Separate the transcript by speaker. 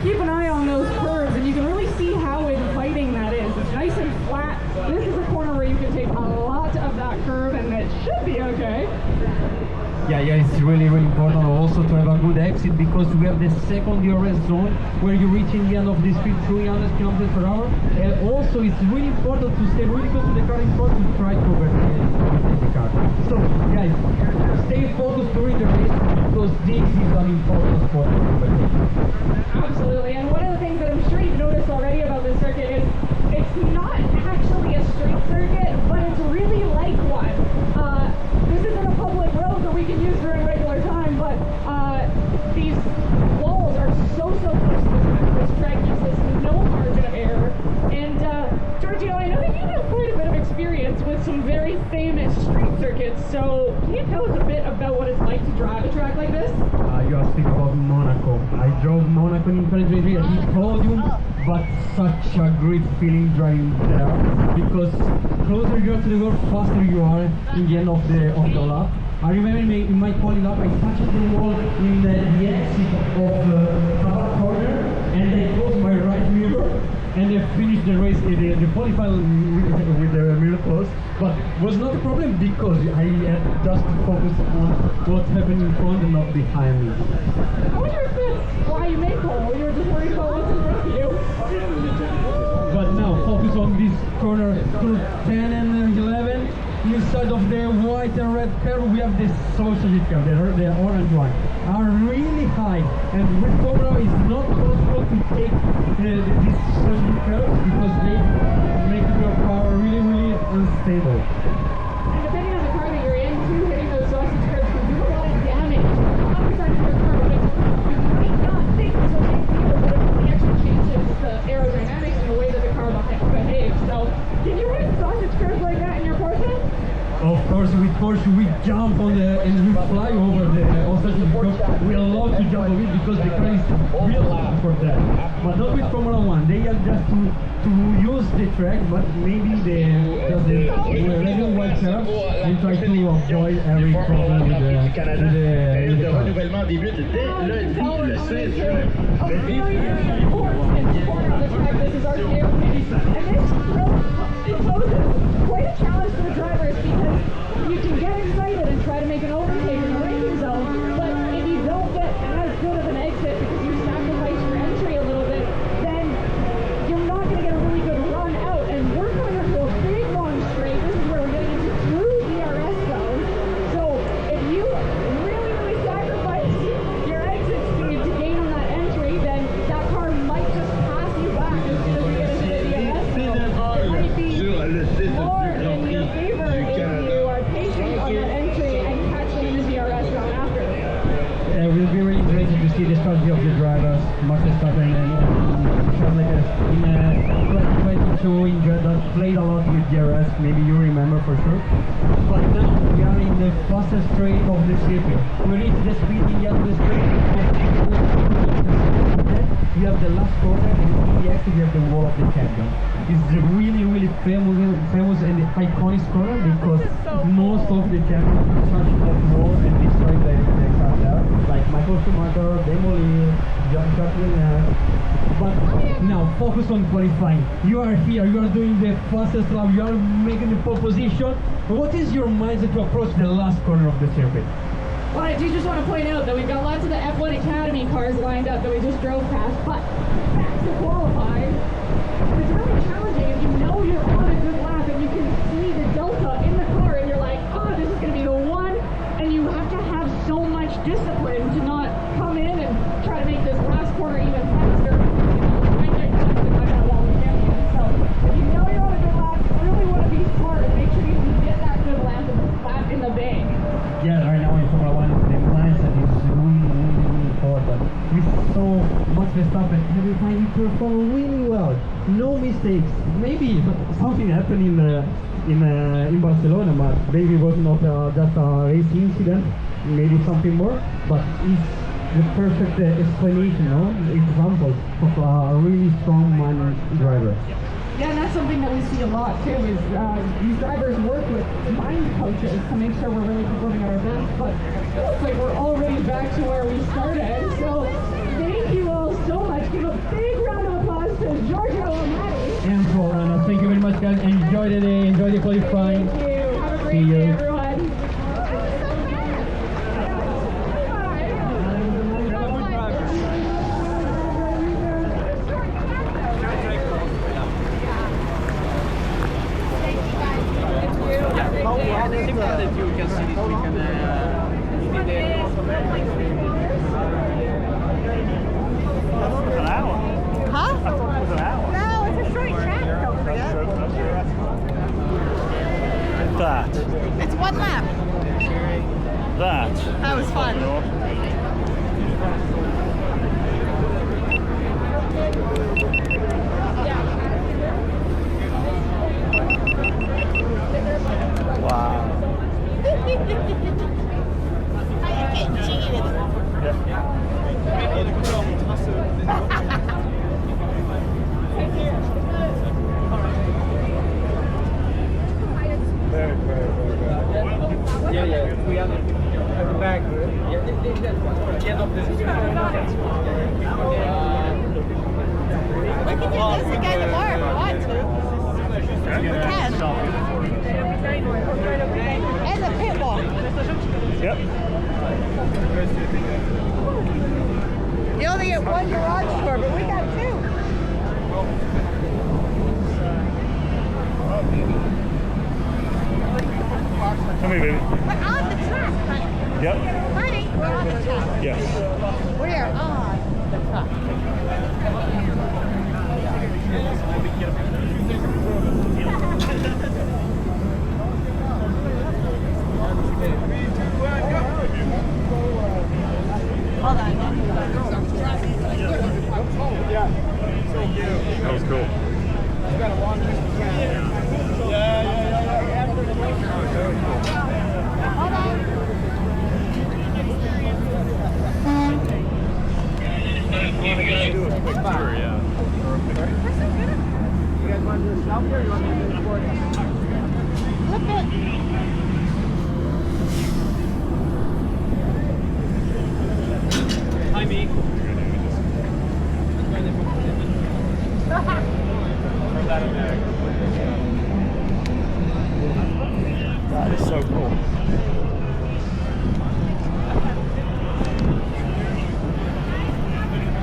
Speaker 1: keep an eye on those curves, and you can really see how inviting that is. It's nice and flat. This is a corner where you can take a lot of that curve, and it should be okay.
Speaker 2: Yeah, it's really important also to have a good exit, because we have the second DRS zone where you're reaching the end of the speed 300 km per hour. And also it's really important to stay really close to the car in front to try to overtake the car. So guys, stay focused during the race, because this is an important sport for overtaking.
Speaker 1: Absolutely, and one of the things that I'm sure you've noticed already about this circuit is it's not actually a straight circuit, but it's really like one. This isn't a public road that we can use during regular time, but these walls are so close to the track. This track gives us no margin of error. And Giorgio, I know that you have quite a bit of experience with some very famous street circuits, so can you tell us a bit about what it's like to drive a track like this?
Speaker 2: You are speaking about Monaco. I drove Monaco in 2023 at the podium, but such a great feeling driving there, because closer you are to the goal, faster you are in the end of the lap. I remember in my quali lap, I touched the wall in the exit of the corner, and I closed my right mirror, and I finished the race, the qualify with the mirror closed. But was not a problem, because I had just focused on what happened in front and not behind me.
Speaker 1: I wonder if that's why you made pole. You were just worried about what's in front of you.
Speaker 2: But now focus on this corner through 10 and 11. Inside of the white and red curve, we have the sausage curve, the orange one, are really high, and with Formula it's not possible to take these sausage curves, because they make your car really unstable.
Speaker 1: And depending on the car that you're in, too, hitting those sausage curves can do a lot of damage outside of your car. But you might not think it's a big deal, but it really actually changes the aerodynamics and the way that the car behaves. So, can you hit sausage curves like that in your Porsche?
Speaker 2: Of course, with Porsche we jump on and we fly over the sausage curve. We love to jump on it, because the car is built for that. But not with Formula 1. They are just to use the track, but maybe just the regular white curve, and try to avoid every problem with the car.
Speaker 3: Le renouvellement débute dès le 16 juin.
Speaker 1: This is our cue, and this proposes quite a challenge for the drivers, because you can get excited and try to make an overtake in the braking zone, but if you don't get as good of an exit because you sacrifice your entry a little bit, then you're not going to get a really good run out. And we're coming into a big long straight. This is where we're getting into true DRS zones. So if you really sacrifice your exit speed to gain on that entry, then that car might just pass you back as soon as we get into the DRS zone. It might be more in your favor if you are pacing on that entry and catch them in the DRS zone after.
Speaker 2: It will be really great to see the strategy of the drivers, Max Verstappen and Charles Leclerc in 2022 in Jeddah, played a lot with DRS, maybe you remember for sure. But now we are in the fastest straight of the circuit. We reach the speed in the end of the straight. We have the last corner, and in the exit we have the wall of the champion. It's really famous and iconic corner, because most of the champions touch that wall and destroy the car there, like Michael Schumacher, Demoli, Jacques Villeneuve. But now focus on qualifying. You are here, you are doing the fastest lap, you are making the pole position. What is your mindset to approach the last corner of the circuit?
Speaker 1: Well, I do just want to point out that we've got lots of the F1 Academy cars lined up that we just drove past, but back to qualifying. It's really challenging if you know you're on a good lap and you can see the delta in the car and you're like, oh, this is going to be the one, and you have to have so much discipline to not come in and try to make this last corner even faster. So if you know you're on a good lap, you really want to be smart and make sure you can get that good lap in the bank.
Speaker 2: Yeah, right now in Formula 1, the mindset is really important. We saw Max Verstappen every time he performed really well. No mistakes. Maybe something happened in Barcelona, but maybe it was not just a race incident, maybe something more. But it's the perfect explanation, example of a really strong man driver.
Speaker 1: Yeah, and that's something that we see a lot too, is these drivers work with mind coaches to make sure we're really performing at our best, but it looks like we're already back to where we started. So thank you all so much. Give a
Speaker 2: totally fine.
Speaker 1: Thank you. Have a
Speaker 2: See
Speaker 1: great
Speaker 2: you.
Speaker 1: day, everyone.
Speaker 4: Huh? No, it's a short track, don't forget.
Speaker 5: That.
Speaker 4: It's one lap.
Speaker 5: That.
Speaker 4: That was fun.
Speaker 5: Wow.
Speaker 4: How you getting cheated?
Speaker 5: Very, very, very good.
Speaker 2: Yeah, we have a bag.
Speaker 4: We can do this again tomorrow if we want to. We can. And the pit wall.
Speaker 5: Yep.
Speaker 4: You only get one garage door, but we got two.
Speaker 5: Come here, baby.
Speaker 4: We're on the track, honey.
Speaker 5: Yep.
Speaker 4: Honey, we're on the track.
Speaker 5: Yes.
Speaker 4: We are on the track. Hold on.
Speaker 5: That was cool.
Speaker 4: Hold on. Flip it.
Speaker 2: Hi, me.
Speaker 5: That is so cool.